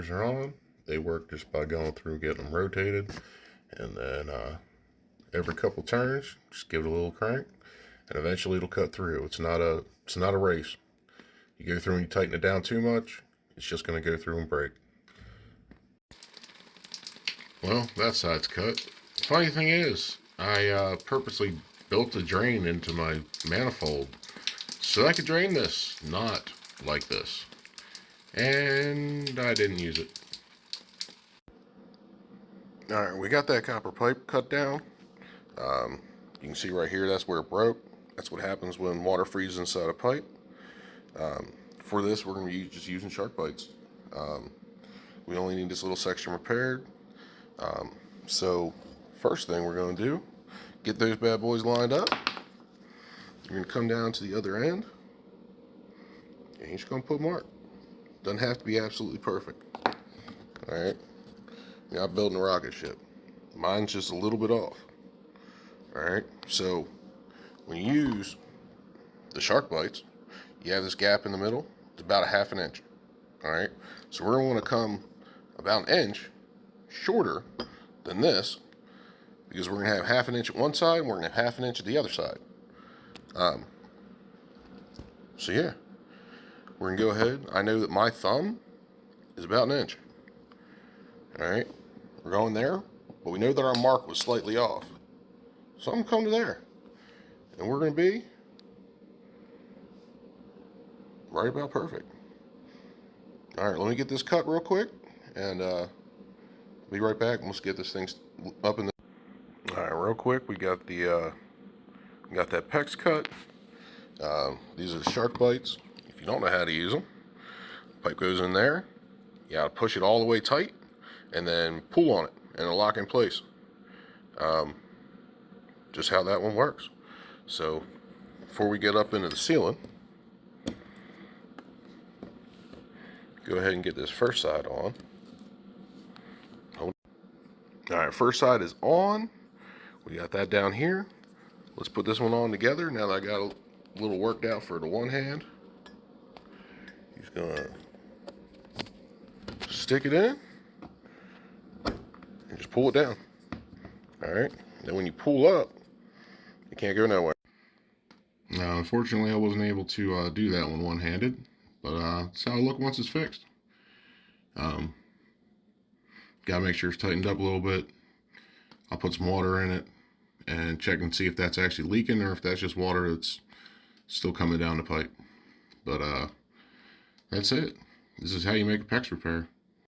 calipers are on. They work just by going through, getting them rotated, and then every couple turns, just give it a little crank, and eventually it'll cut through. It's not a race. You go through and you tighten it down too much, it's just going to go through and break. Well, that side's cut. Funny thing is, I purposely built a drain into my manifold so I could drain this, not like this. And I didn't use it. Alright, we got that copper pipe cut down. You can see right here, that's where it broke. That's what happens when water freezes inside a pipe. For this, we're going to be just using SharkBites. We only need this little section repaired. So, first thing we're going to do, get those bad boys lined up. You're going to come down to the other end, and you're just going to put mark. Doesn't have to be absolutely perfect. Alright, you're not building a rocket ship. Mine's just a little bit off. Alright, so when you use the SharkBites, you have this gap in the middle. It's about a ½ inch. Alright, so we're going to want to come about an inch shorter than this, because we're going to have ½ inch at one side and we're going to have ½ inch at the other side. So yeah, we're going to go ahead. I know that my thumb is about an inch. Alright, we're going there, but we know that our mark was slightly off. So I'm going to come to there, and we're going to be right about perfect. Alright, let me get this cut real quick, and be right back, and let's get this thing up in the... Alright, real quick, we got the got that PEX cut. These are the SharkBites. If you don't know how to use them, pipe goes in there. You gotta push it all the way tight, and then pull on it, and it'll lock in place. Just how that one works. So, before we get up into the ceiling, go ahead and get this first side on. Alright, first side is on. We got that down here. Let's put this one on together. Now that I got a little worked out for the one hand, he's gonna stick it in and just pull it down. Alright, then when you pull up, you can't go nowhere. Now, unfortunately, I wasn't able to do that one one-handed, but that's how it'll look once it's fixed. Gotta make sure it's tightened up a little bit. I'll put some water in it and check and see if that's actually leaking or if that's just water that's still coming down the pipe. But that's it. This is how you make a PEX repair.